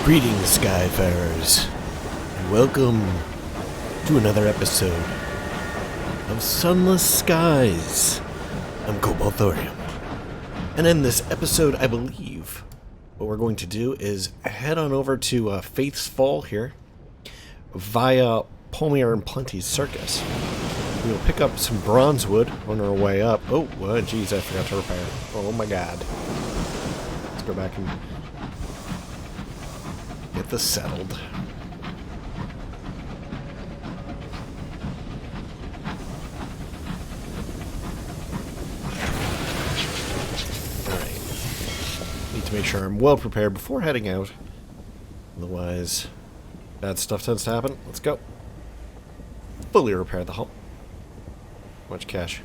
Greetings, Skyfarers, and welcome to another episode of Sunless Skies. I'm Cobalt Thorium, and in this episode, I believe what we're going to do is head on over to Faith's Fall here via Palmier and Plenty's Circus. We'll pick up some bronze wood on our way up. Oh, geez, I forgot to repair. Oh my god. Let's go back and get this settled. Alright. Need to make sure I'm well prepared before heading out. Otherwise, bad stuff tends to happen. Let's go. Fully repair the hull. How much cash?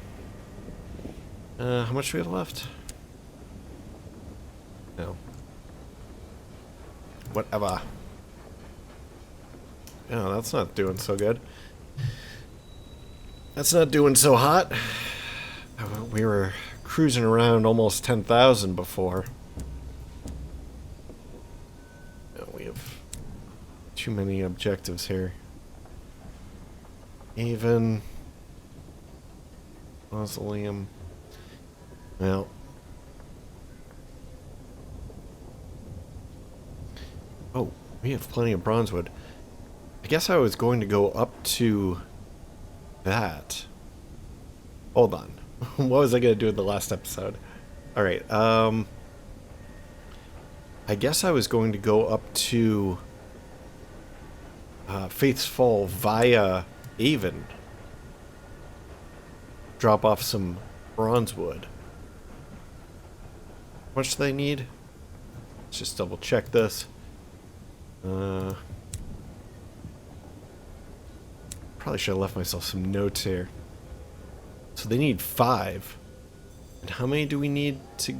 How much do we have left? No. Whatever. Oh, that's not doing so good. That's not doing so hot. We were cruising around almost 10,000 before. Oh, we have too many objectives here. Even mausoleum. Well. Oh, we have plenty of bronze wood. I guess I was going to go up to that. Hold on. What was I going to do in the last episode? Alright, I guess I was going to go up to Faith's Fall via Avon. Drop off some bronze wood. How much do they need? Let's just double check this. Probably should have left myself some notes here. So they need 5. And how many do we need to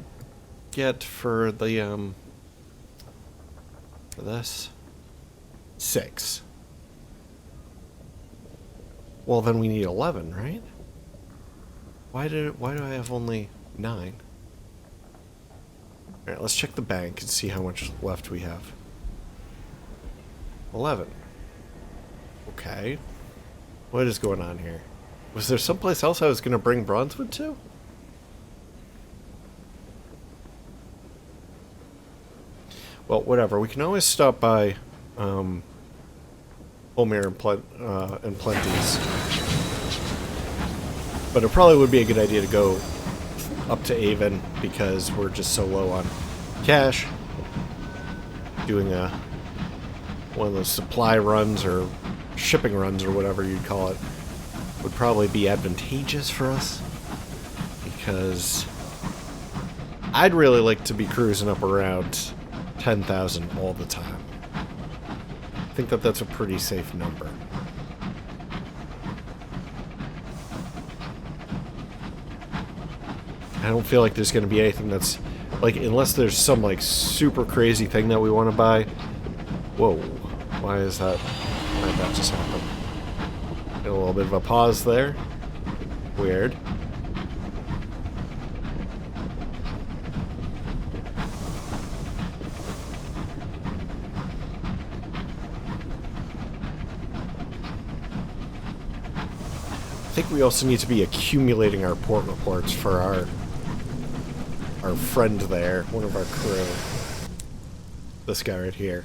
get for the, for this? 6. Well, then we need 11, right? Why do I have only 9? Alright, let's check the bank and see how much left we have. 11. Okay. What is going on here? Was there someplace else I was going to bring bronzewood to? Well, whatever. We can always stop by Palmier and Plenty's. But it probably would be a good idea to go up to Avon because we're just so low on cash. Doing one of those supply runs or shipping runs or whatever you'd call it would probably be advantageous for us, because I'd really like to be cruising up around 10,000 all the time. I think that that's a pretty safe number. I don't feel like there's going to be anything that's like, unless there's some like super crazy thing that we want to buy. Whoa, why is that? Why did that just happen? A little bit of a pause there. Weird. I think we also need to be accumulating our port reports for our friend there, one of our crew. This guy right here.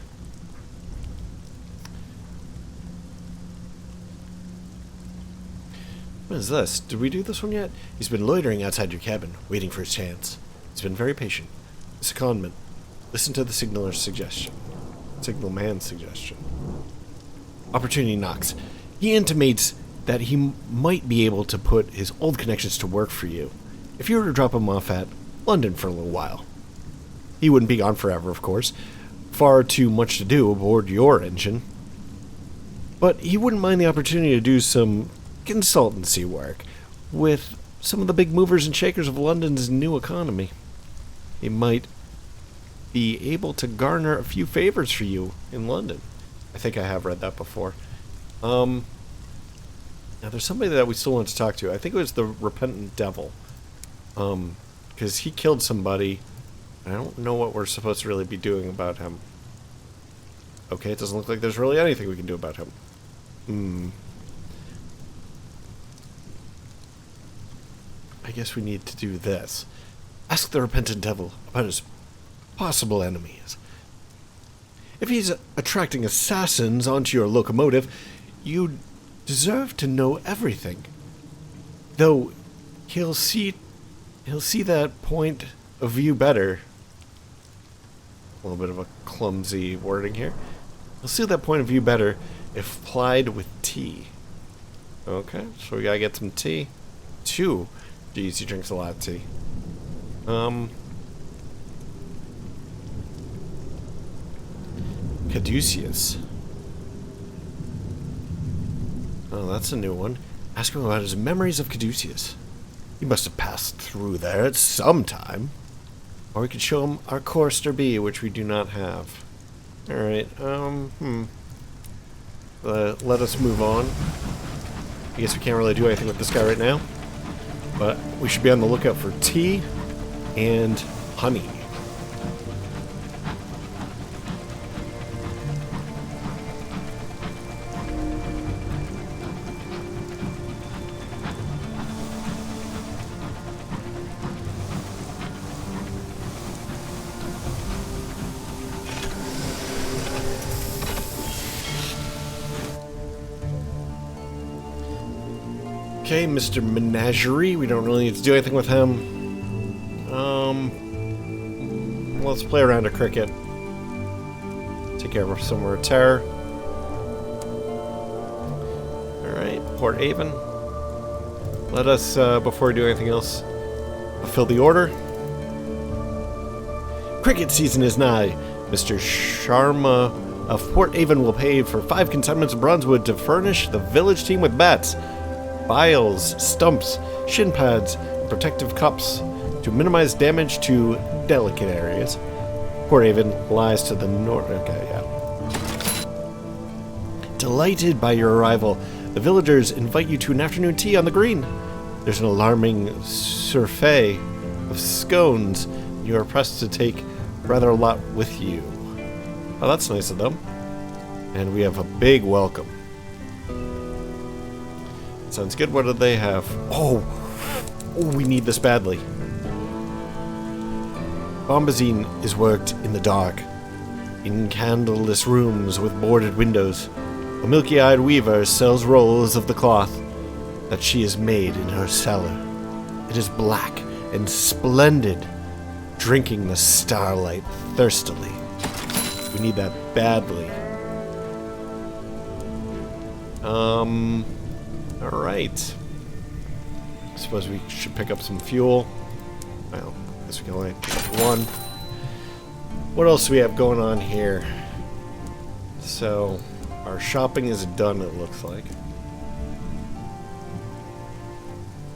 What is this? Did we do this one yet? He's been loitering outside your cabin, waiting for his chance. He's been very patient. Secondment. Listen to the signaler's suggestion. Signalman's suggestion. Opportunity knocks. He intimates that he might be able to put his old connections to work for you if you were to drop him off at London for a little while. He wouldn't be gone forever, of course. Far too much to do aboard your engine. But he wouldn't mind the opportunity to do some consultancy work with some of the big movers and shakers of London's new economy. He might be able to garner a few favors for you in London. I think I have read that before. Now there's somebody that we still want to talk to. I think it was the Repentant Devil. Because he killed somebody. I don't know what we're supposed to really be doing about him. Okay, it doesn't look like there's really anything we can do about him. I guess we need to do this. Ask the repentant devil about his possible enemies. If he's attracting assassins onto your locomotive, you deserve to know everything. Though he'll see that point of view better. A little bit of a clumsy wording here. He'll see that point of view better if plied with tea. Okay, so we gotta get some tea. 2. Jeez, he drinks a lot of tea. Caduceus. Oh, that's a new one. Ask him about his memories of Caduceus. He must have passed through there at some time. Or we could show him our Chorister B, which we do not have. Alright, let us move on. I guess we can't really do anything with this guy right now. But we should be on the lookout for tea and honey. Okay, Mr. Menagerie. We don't really need to do anything with him. Let's play around a cricket. Take care of some more terror. Alright, Port Avon. Let us, before we do anything else, fulfill the order. Cricket season is nigh. Mr. Sharma of Port Avon will pay for 5 consignments of bronzewood to furnish the village team with bats, files, stumps, shin pads, and protective cups to minimize damage to delicate areas. Port Avon lies to the north. Okay, yeah. Delighted by your arrival, the villagers invite you to an afternoon tea on the green. There's an alarming surfeit of scones. You are pressed to take rather a lot with you. Oh, that's nice of them. And we have a big welcome. Sounds good. What do they have? Oh, we need this badly. Bombazine is worked in the dark, in candleless rooms with boarded windows. A milky-eyed weaver sells rolls of the cloth that she has made in her cellar. It is black and splendid, drinking the starlight thirstily. We need that badly. Alright. I suppose we should pick up some fuel. Well, I guess we can only pick up one. What else do we have going on here? So, our shopping is done, it looks like.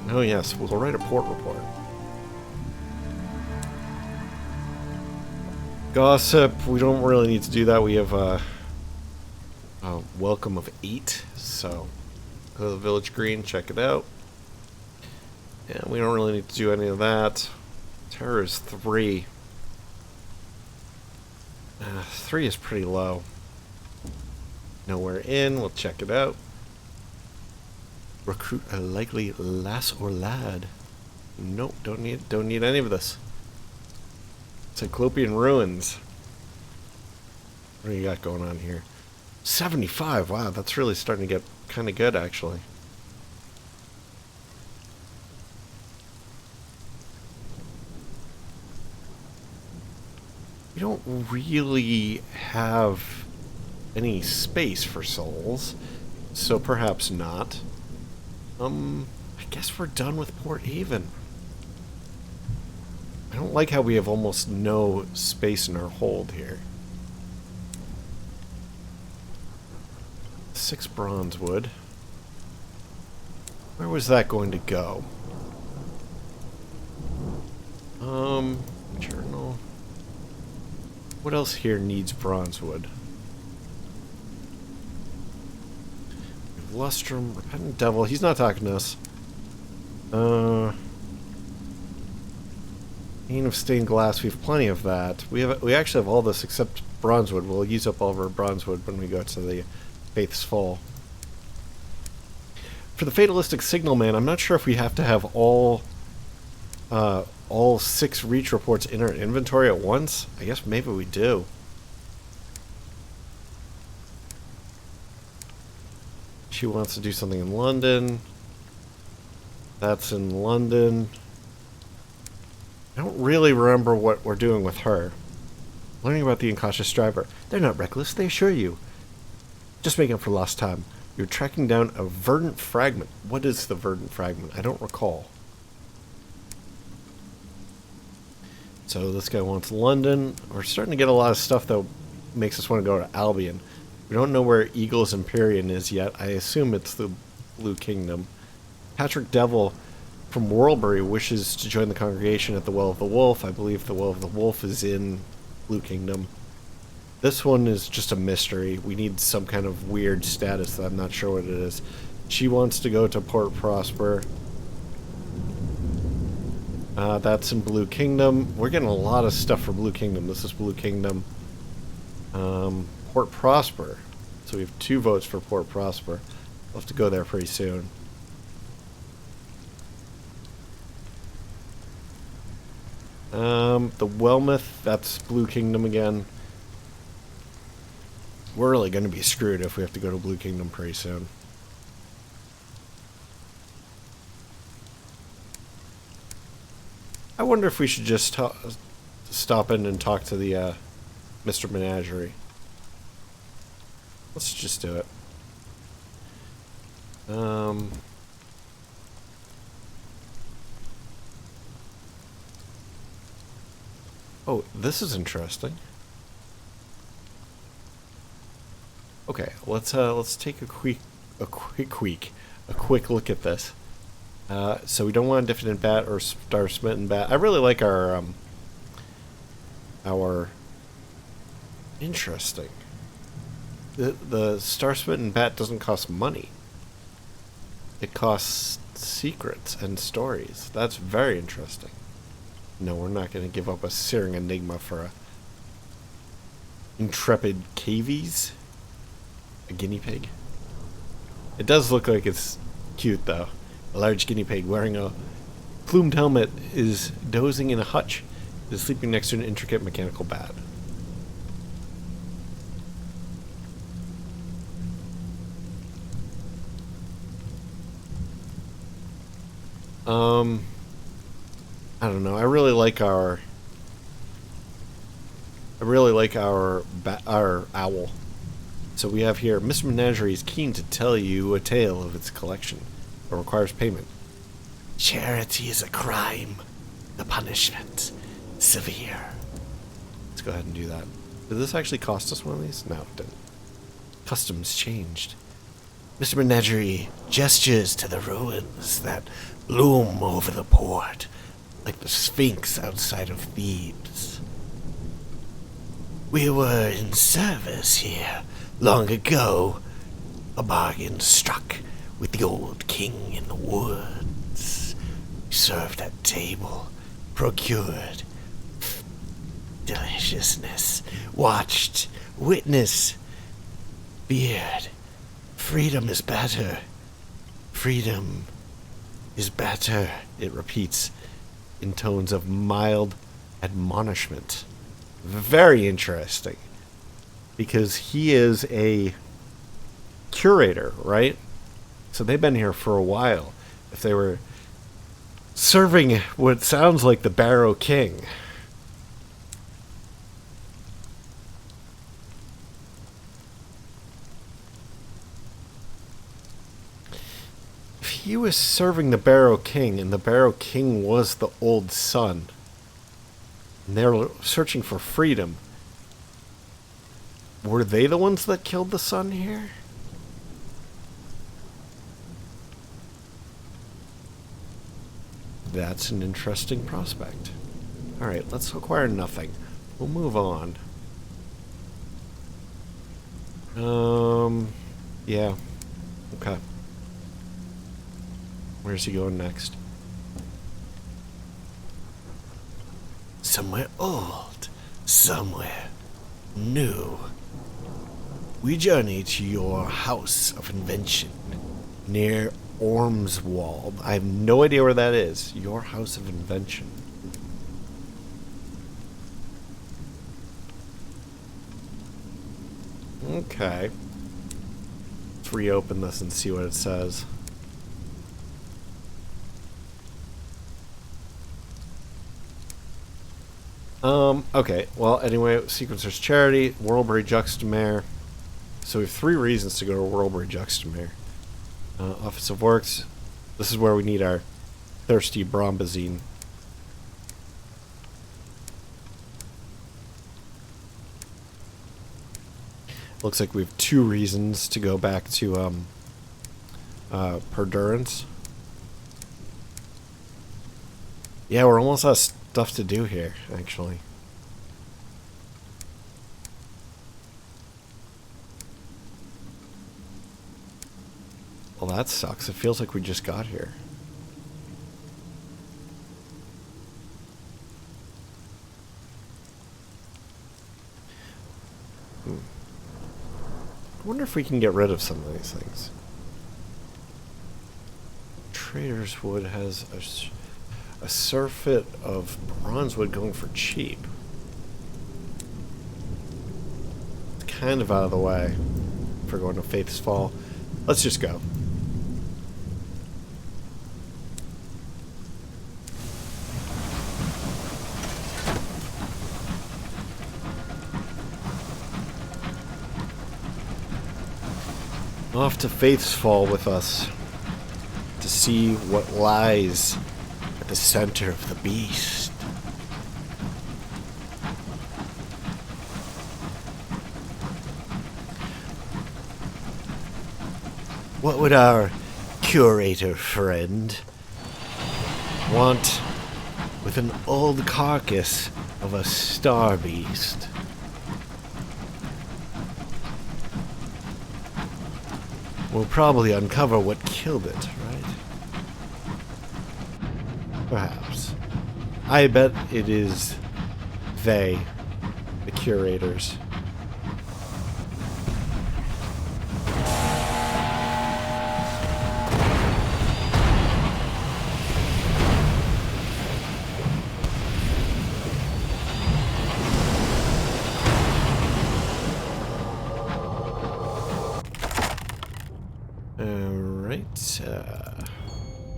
Oh yes, we'll write a port report. Gossip, we don't really need to do that. We have a welcome of 8, so go to the village green, check it out. And we don't really need to do any of that. Terror is 3. 3 is pretty low. Nowhere in, we'll check it out. Recruit a likely lass or lad. Nope, don't need any of this. Cyclopean ruins. What do you got going on here? 75, wow, that's really starting to get kind of good actually. We don't really have any space for souls, so perhaps not. I guess we're done with Port Haven. I don't like how we have almost no space in our hold here. 6 bronze wood. Where was that going to go? Journal. What else here needs bronze wood? Lustrum, Repentant Devil. He's not talking to us. Pane of stained glass. We have plenty of that. We actually have all this except bronzewood. We'll use up all of our bronzewood when we go to the Faith's Fall. For the fatalistic signal man, I'm not sure if we have to have all 6 reach reports in our inventory at once. I guess maybe we do. She wants to do something in London. That's in London. I don't really remember what we're doing with her. Learning about the incautious driver. They're not reckless, they assure you. Just making up for lost time. You're tracking down a verdant fragment. What is the verdant fragment? I don't recall. So this guy wants London. We're starting to get a lot of stuff that makes us want to go to Albion. We don't know where Eagle's Empyrean is yet. I assume it's the Blue Kingdom. Patrick Devil from Worldbury wishes to join the congregation at the Well of the Wolf. I believe the Well of the Wolf is in Blue Kingdom. This one is just a mystery. We need some kind of weird status that I'm not sure what it is. She wants to go to Port Prosper. That's in Blue Kingdom. We're getting a lot of stuff for Blue Kingdom. This is Blue Kingdom. Port Prosper. So we have 2 votes for Port Prosper. We'll have to go there pretty soon. The Wellmouth, that's Blue Kingdom again. We're really going to be screwed if we have to go to Blue Kingdom pretty soon. I wonder if we should just stop in and talk to the Mr. Menagerie. Let's just do it. Oh, this is interesting. Okay, let's take a quick look at this. So we don't want a diffident bat or star smitten bat. I really like our interesting. The star smitten bat doesn't cost money. It costs secrets and stories. That's very interesting. No, we're not going to give up a searing enigma for a intrepid cavies. A guinea pig. It does look like it's cute though. A large guinea pig wearing a plumed helmet is dozing in a hutch. It is sleeping next to an intricate mechanical bat. I don't know. I really like our owl. So we have here, Mr. Menagerie is keen to tell you a tale of its collection, but requires payment. Charity is a crime. The punishment severe. Let's go ahead and do that. Did this actually cost us one of these? No, it didn't. Customs changed. Mr. Menagerie gestures to the ruins that loom over the port, like the Sphinx outside of Thebes. We were in service here long ago. A bargain struck with the old king in the woods. We served at table, procured deliciousness, watched, witnessed, feared. Freedom is better. Freedom is better, it repeats in tones of mild admonishment. Very interesting. Because he is a curator, right? So they've been here for a while. If they were serving what sounds like the Barrow King. If he was serving the Barrow King, and the Barrow King was the old sun, and they're searching for freedom, were they the ones that killed the sun here? That's an interesting prospect. Alright, let's acquire nothing. We'll move on. Yeah. Okay. Where's he going next? Somewhere old. Somewhere No. We journey to your house of invention near Ormswald. I have no idea where that is. Your house of invention. Okay. Let's reopen this and see what it says. Okay. Well, anyway, Sequencer's Charity, Worldbury Juxtamare. So we have 3 reasons to go to Worldbury Juxtamare. Office of Works. This is where we need our thirsty Brombazine. Looks like we have 2 reasons to go back to Perdurance. Yeah, we're almost out of stuff to do here, actually. Well, that sucks. It feels like we just got here. I wonder if we can get rid of some of these things. Trader's Wood has a surfeit of bronzewood going for cheap. It's kind of out of the way if we're going to Faith's Fall. Let's just go. Off to Faith's Fall with us to see what lies at the center of the beast. What would our curator friend want with an old carcass of a star beast? We'll probably uncover what killed it, right? Perhaps. I bet it is they, the curators.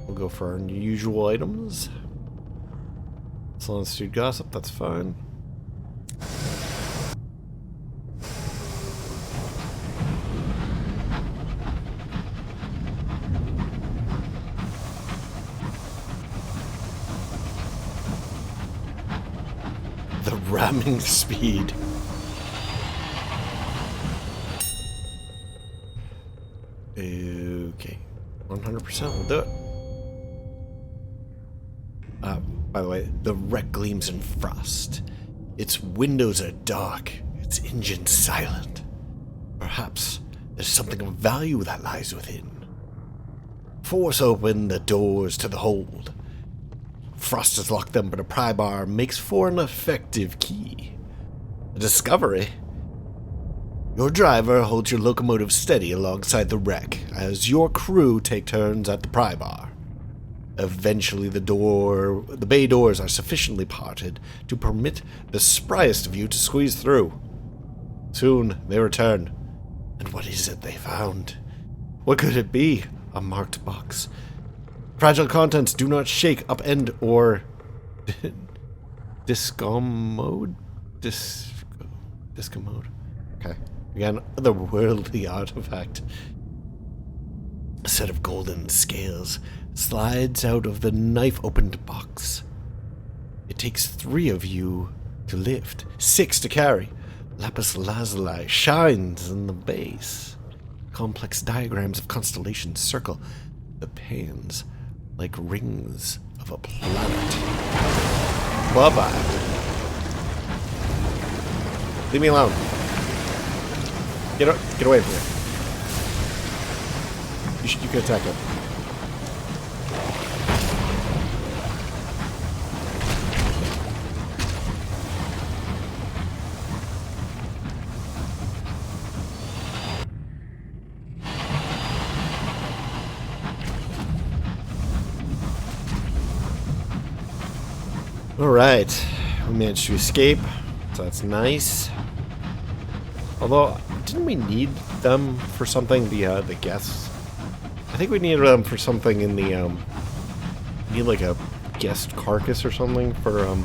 We'll go for our usual items. Salon Stewed Gossip, that's fine. The ramming speed. Okay. 100% will do it. By the way, the wreck gleams in frost. Its windows are dark, its engine silent. Perhaps there's something of value that lies within. Force open the doors to the hold. Frost has locked them, but a pry bar makes for an effective key. A discovery. Your driver holds your locomotive steady alongside the wreck as your crew take turns at the pry bar. Eventually the bay doors are sufficiently parted to permit the spryest of you to squeeze through. Soon they return. And what is it they found? What could it be? A marked box. Fragile contents do not shake, upend, or discommode? Discommode. Okay. Again, otherworldly artifact. A set of golden scales slides out of the knife-opened box. It takes 3 of you to lift, 6 to carry. Lapis lazuli shines in the base. Complex diagrams of constellations circle the pans like rings of a planet. Bye-bye. Leave me alone. Get away from me. You can attack him. Alright, we managed to escape, so that's nice. Although, didn't we need them for something, the guests? I think we needed them for something in the, need like a guest carcass or something for, an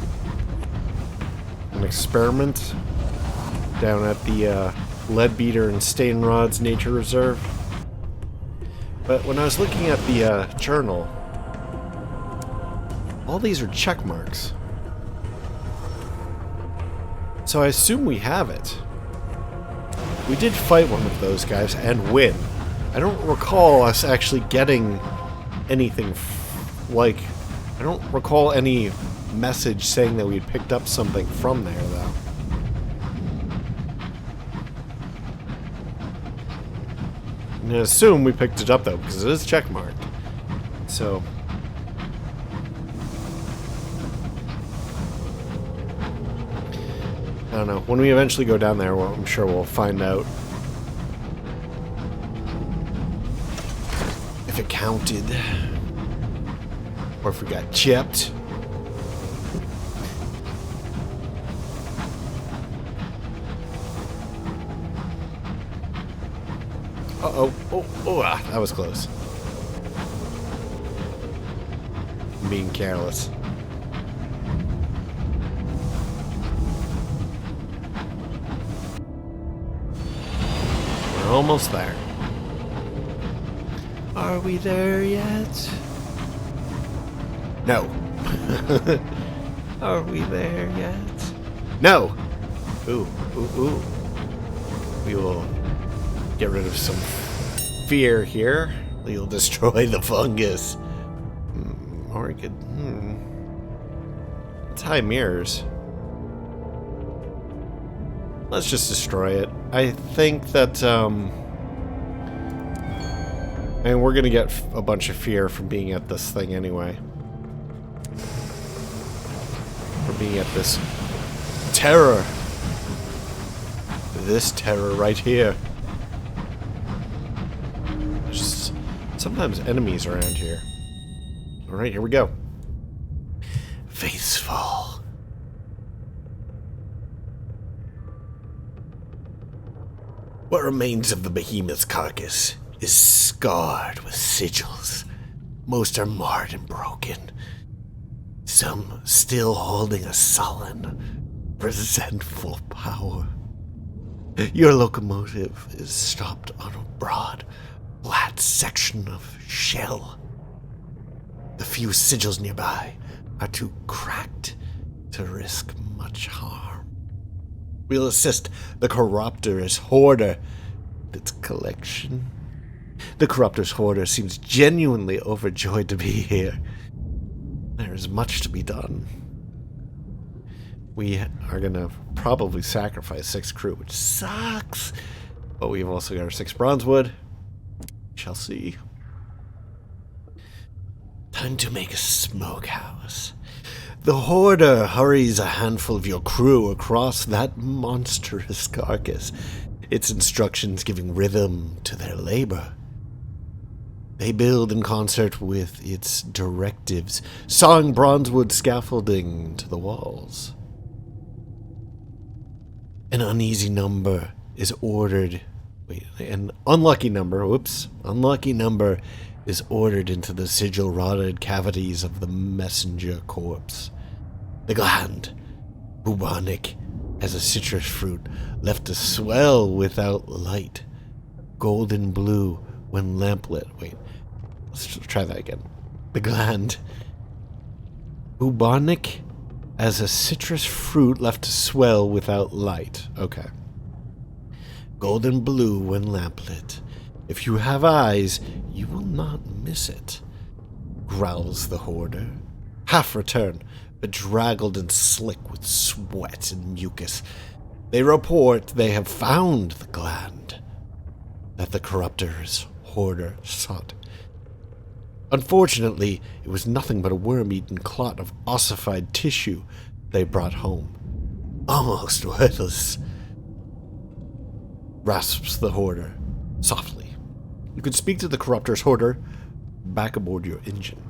experiment down at the, Leadbeater and Stainrod's Nature Reserve. But when I was looking at the, journal, all these are check marks. So I assume we have it. We did fight one of those guys and win. I don't recall us actually getting anything like... I don't recall any message saying that we had picked up something from there, though. I'm gonna assume we picked it up, though, because it is checkmarked. So... I don't know. When we eventually go down there, well, I'm sure we'll find out if it counted or if we got chipped. Uh-oh. Oh, that was close. I'm being careless. Almost there. Are we there yet? No. Are we there yet? No. Ooh. We will get rid of some fear here. We'll destroy the fungus. Or we could... It's high mirrors. Let's just destroy it. I think that, and we're gonna get a bunch of fear from being at this thing anyway. From being at this terror. This terror right here. There's just sometimes enemies around here. Alright, here we go. Faithful. What remains of the behemoth's carcass is scarred with sigils. Most are marred and broken. Some still holding a sullen, resentful power. Your locomotive is stopped on a broad, flat section of shell. The few sigils nearby are too cracked to risk much harm. We'll assist the Corruptor's Hoarder with its collection. The Corruptor's Hoarder seems genuinely overjoyed to be here. There is much to be done. We are going to probably sacrifice 6 crew, which sucks. But we've also got our 6 bronzewood. Shall see. Time to make a smokehouse. The Hoarder hurries a handful of your crew across that monstrous carcass, its instructions giving rhythm to their labor. They build in concert with its directives, sawing bronzewood scaffolding to the walls. An uneasy number is ordered... an unlucky number is ordered into the sigil-rotted cavities of the messenger corpse. The gland, bubonic as a citrus fruit, left to swell without light. Golden blue when lamplit. Wait, let's try that again. The gland, bubonic as a citrus fruit left to swell without light. Okay. Golden blue when lamplit. If you have eyes, you will not miss it, growls the Hoarder. Half return, bedraggled and slick with sweat and mucus. They report they have found the gland that the Corruptor's Hoarder sought. Unfortunately, it was nothing but a worm-eaten clot of ossified tissue they brought home. Almost worthless, rasps the Hoarder softly. You could speak to the Corruptor's Hoarder back aboard your engine.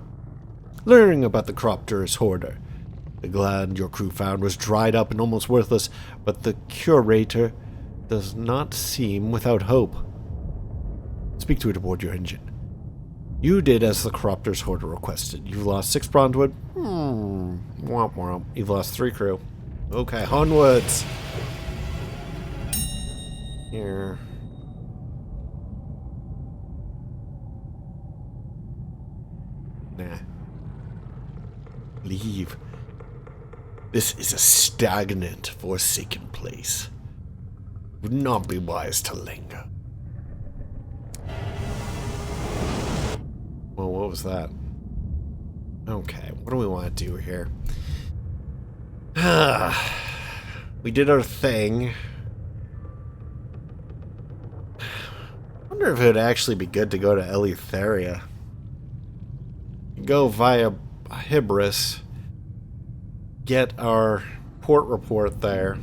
Learning about the Corruptor's Hoarder, The gland your crew found was dried up and almost worthless, but the curator does not seem without hope. Speak to it aboard your engine. You did as the Corruptor's Hoarder requested. You've lost 6 bronzewood. Womp womp. You've lost 3 crew. Okay, onwards. Here. Nah. Leave. This is a stagnant, forsaken place. Would not be wise to linger. Well, what was that? Okay, what do we want to do here? We did our thing. I wonder if it would actually be good to go to Eleutheria. Go via Hybris. Get our port report there.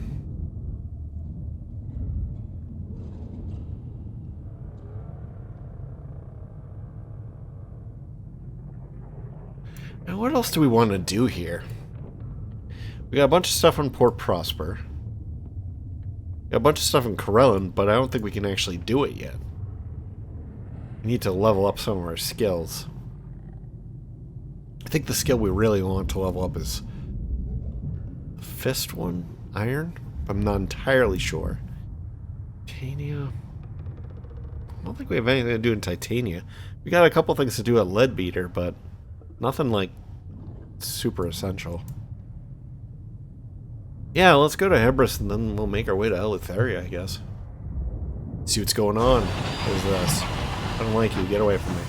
Now, what else do we want to do here? We got a bunch of stuff on Port Prosper. We got a bunch of stuff in Corellan, but I don't think we can actually do it yet. We need to level up some of our skills. I think the skill we really want to level up is the fist one? Iron? I'm not entirely sure. Titania? I don't think we have anything to do in Titania. We got a couple things to do at Leadbeater, but nothing like super essential. Yeah, let's go to Hybris and then we'll make our way to Eleutheria, I guess. See what's going on. What is this? I don't like you. Get away from me.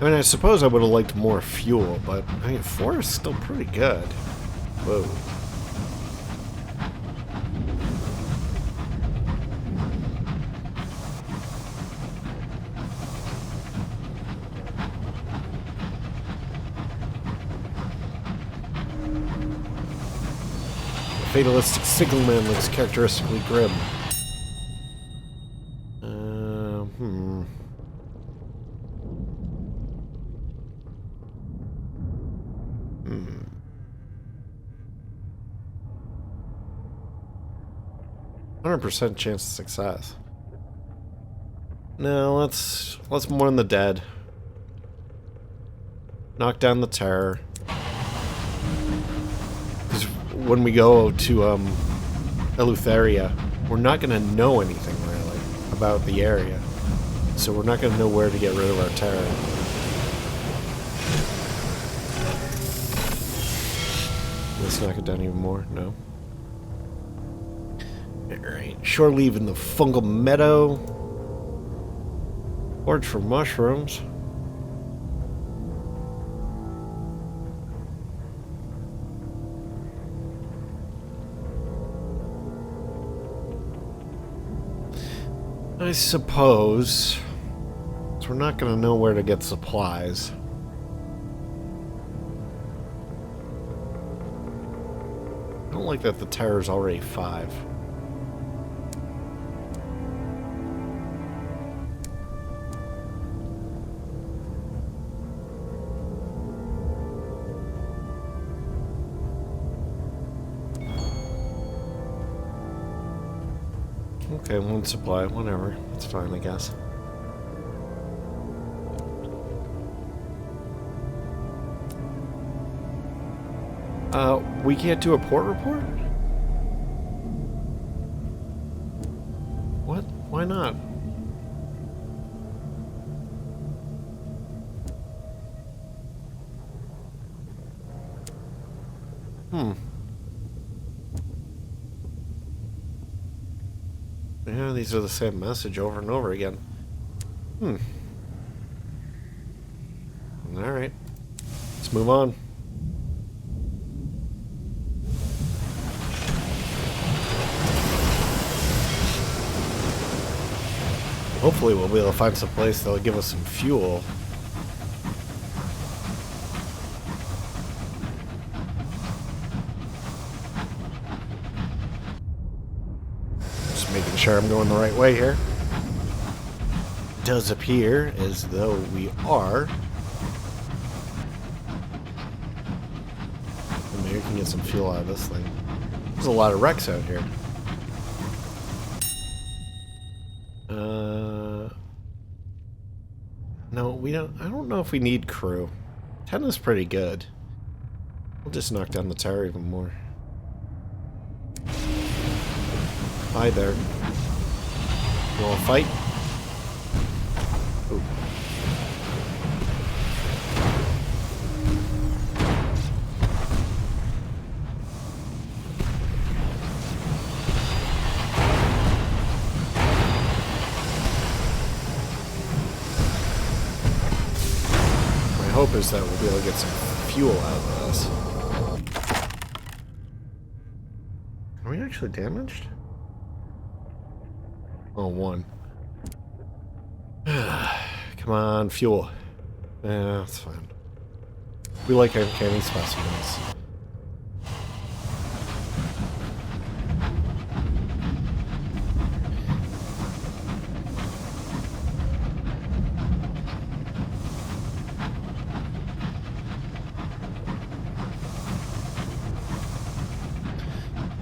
I mean, I suppose I would have liked more fuel, but I mean, 4 is still pretty good. Whoa. The fatalistic signalman looks characteristically grim. 100% chance of success. No, let's mourn the dead. Knock down the terror. Because when we go to Eleutheria, we're not going to know anything really about the area. So we're not going to know where to get rid of our terror. Let's knock it down even more. No. Alright, shore leave in the fungal meadow. Forage for mushrooms. I suppose. So we're not going to know where to get supplies. I don't like that the terror's already 5. Okay, 1 supply, whatever. That's fine, I guess. We can't do a port report? What? Why not? Yeah, these are the same message over and over again. Alright. Let's move on. Hopefully we'll be able to find some place that'll give us some fuel. Making sure I'm going the right way here. Does appear as though we are. Maybe we can get some fuel out of this thing. There's a lot of wrecks out here. No, we don't. I don't know if we need crew. 10 is pretty good. We'll just knock down the tower even more. Hi there. You wanna fight? Ooh. My hope is that we'll be able to get some fuel out of this. Are we actually damaged? Oh, one. Come on, fuel. Yeah, that's fine. We like uncanny specimens.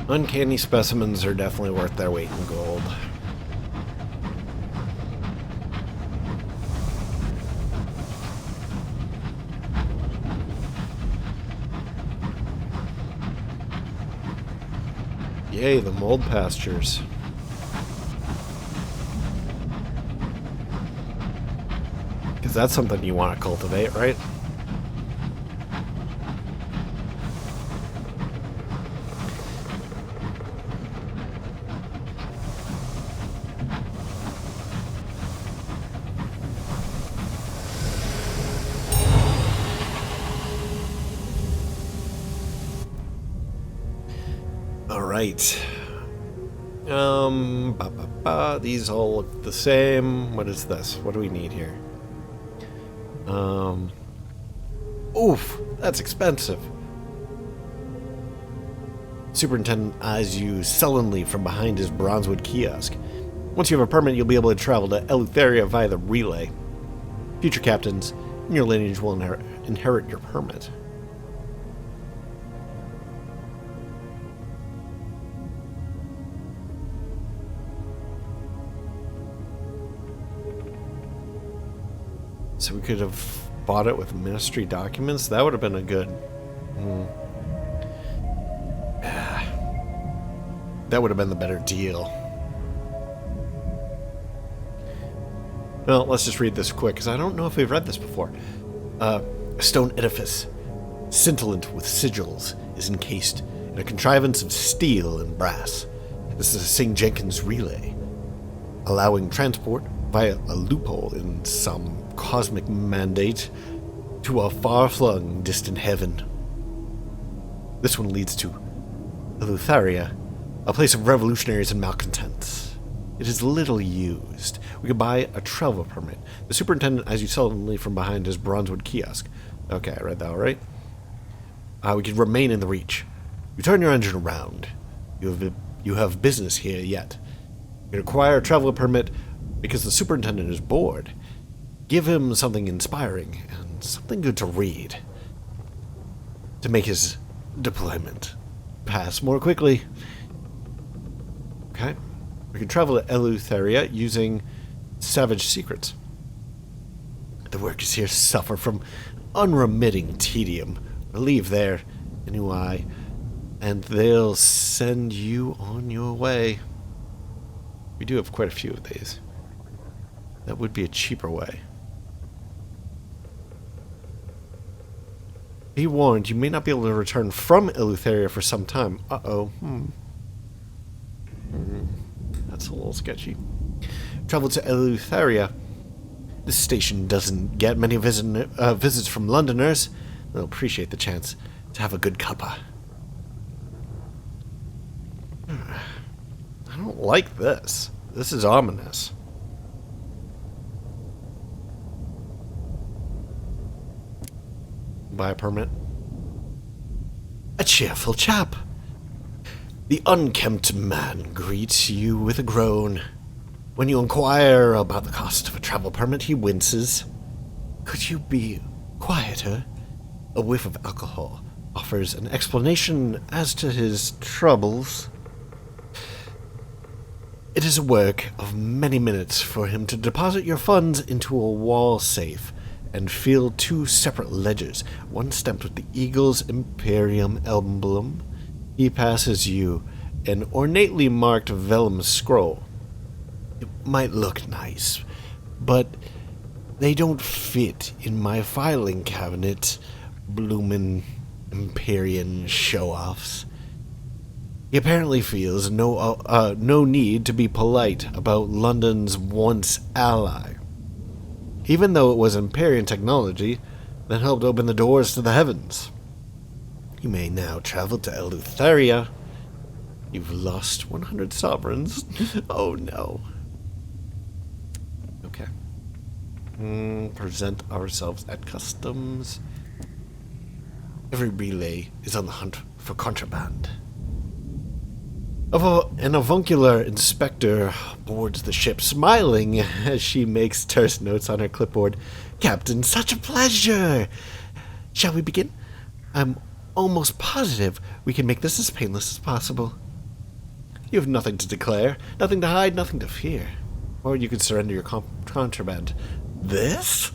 Uncanny specimens are definitely worth their weight in gold. Yay, the mold pastures. Because that's something you want to cultivate, right? Alright. These all look the same. What is this? What do we need here? Oof, that's expensive. Superintendent eyes you sullenly from behind his bronzewood kiosk. Once you have a permit, you'll be able to travel to Eleutheria via the relay. Future captains in your lineage will inherit your permit. So we could have bought it with ministry documents. That would have been a good... That would have been the better deal. Well, let's just read this quick, because I don't know if we've read this before. A stone edifice, scintillant with sigils, is encased in a contrivance of steel and brass. This is a St. Jenkins relay, allowing transport via a loophole in some cosmic mandate to a far-flung distant heaven. This one leads to Eleutheria, a place of revolutionaries and malcontents. It is little used. We could buy a travel permit. The superintendent eyes you sullenly from behind his bronzewood kiosk. Okay, I read that all right. We could remain in the reach. You turn your engine around. You have business here yet. You require a travel permit because the superintendent is bored. Give him something inspiring and something good to read to make his deployment pass more quickly. Okay. We can travel to Eleutheria using savage secrets. The workers here suffer from unremitting tedium. Relieve their ennui, and they'll send you on your way. We do have quite a few of these. That would be a cheaper way. Be warned, you may not be able to return from Eleutheria for some time. Uh-oh. That's a little sketchy. Travel to Eleutheria. This station doesn't get many visits from Londoners. They'll appreciate the chance to have a good cuppa. I don't like this. This is ominous. Buy a permit. A cheerful chap. The unkempt man greets you with a groan. When you inquire about the cost of a travel permit, he winces. Could you be quieter? A whiff of alcohol offers an explanation as to his troubles. It is a work of many minutes for him to deposit your funds into a wall safe and fill 2 separate ledgers, one stamped with the Eagle's Imperium emblem. He passes you an ornately marked vellum scroll. It might look nice, but they don't fit in my filing cabinet, bloomin' Imperium show-offs. He apparently feels no need to be polite about London's once ally, even though it was Imperium technology that helped open the doors to the heavens. You may now travel to Eleutheria. You've lost 100 sovereigns. Oh no. Okay. Present ourselves at customs. Every relay is on the hunt for contraband. An avuncular inspector boards the ship, smiling as she makes terse notes on her clipboard. Captain, such a pleasure! Shall we begin? I'm almost positive we can make this as painless as possible. You have nothing to declare, nothing to hide, nothing to fear. Or you could surrender your contraband. This?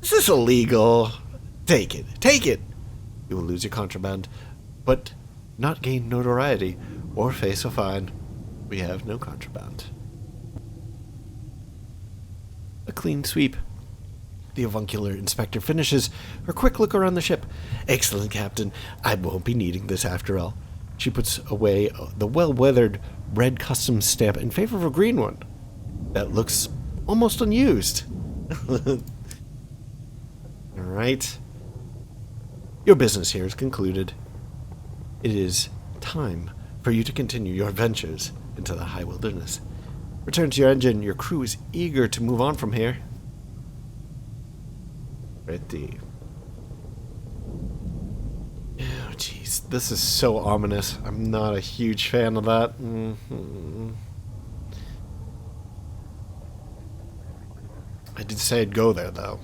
Is this illegal? Take it. Take it! You will lose your contraband, but not gain notoriety or face a fine. We have no contraband. A clean sweep. The avuncular inspector finishes her quick look around the ship. Excellent, Captain. I won't be needing this after all. She puts away the well-weathered red customs stamp in favor of a green one that looks almost unused. Alright. Your business here is concluded. It is time for you to continue your adventures into the high wilderness. Return to your engine. Your crew is eager to move on from here. Ready. Oh, jeez. This is so ominous. I'm not a huge fan of that. I did say I'd go there, though.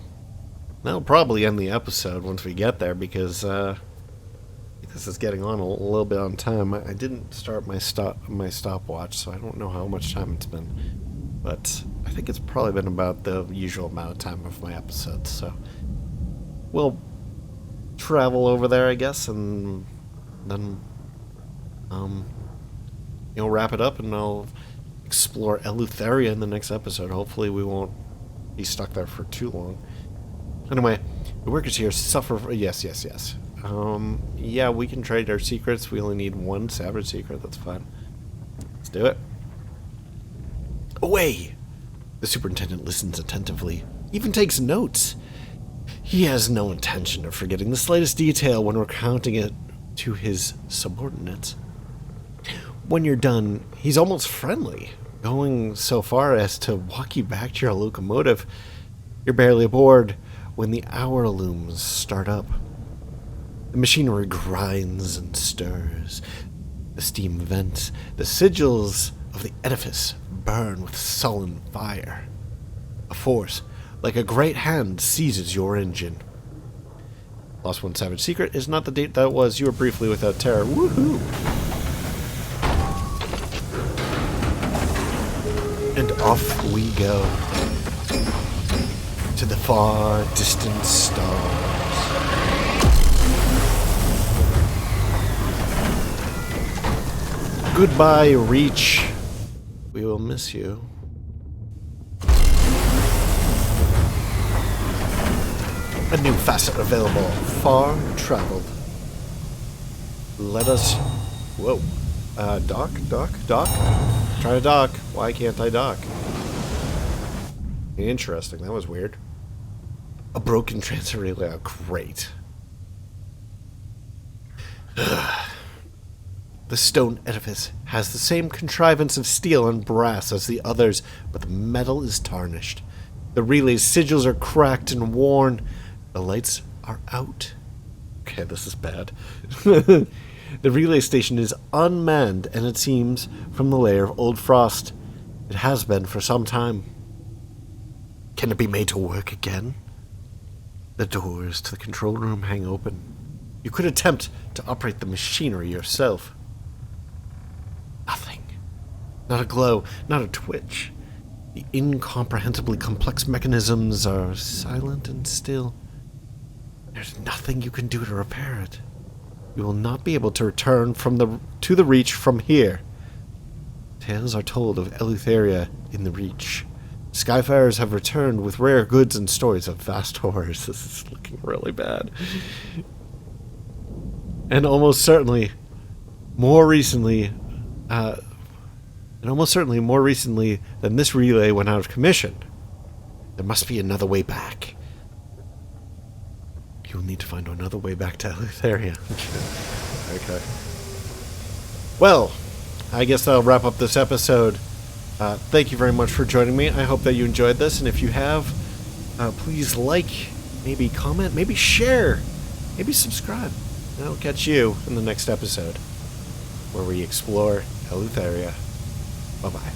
That'll probably end the episode once we get there, because this is getting on a little bit on time. I didn't start my stopwatch, so I don't know how much time it's been. But I think it's probably been about the usual amount of time of my episodes, so we'll travel over there, I guess, and then wrap it up, and I'll explore Eleutheria in the next episode. Hopefully we won't be stuck there for too long. Anyway, the workers here suffer. Yes. Yeah, we can trade our secrets. We only need 1 savage secret. That's fine. Let's do it. Away! The superintendent listens attentively, even takes notes. He has no intention of forgetting the slightest detail when recounting it to his subordinates. When you're done, he's almost friendly, going so far as to walk you back to your locomotive. You're barely aboard when the hour looms start up. The machinery grinds and stirs. The steam vents. The sigils of the edifice burn with sullen fire. A force, like a great hand, seizes your engine. Lost 1 savage secret is not the date that was. You were briefly without terror. Woohoo! And off we go to the far distant stars. Goodbye, Reach. We will miss you. A new facet available. Far traveled. Let us... Whoa. Dock? Try to dock. Why can't I dock? Interesting. That was weird. A broken transfer relay. Oh, great. The stone edifice has the same contrivance of steel and brass as the others, but the metal is tarnished. The relay's sigils are cracked and worn. The lights are out. Okay, this is bad. The relay station is unmanned, and it seems, from the layer of old frost, it has been for some time. Can it be made to work again? The doors to the control room hang open. You could attempt to operate the machinery yourself. Nothing. Not a glow, not a twitch. The incomprehensibly complex mechanisms are silent and still. There's nothing you can do to repair it. You will not be able to return to the Reach from here. Tales are told of Eleutheria in the Reach. Skyfarers have returned with rare goods and stories of vast horrors. This is looking really bad. And almost certainly, more recently than this relay went out of commission, there must be another way back. You'll need to find another way back to Eleutheria. Okay. Well, I guess that'll wrap up this episode. Thank you very much for joining me. I hope that you enjoyed this, and if you have, please like, maybe comment, maybe share, maybe subscribe. And I'll catch you in the next episode, where we explore Eleutheria. Bye-bye.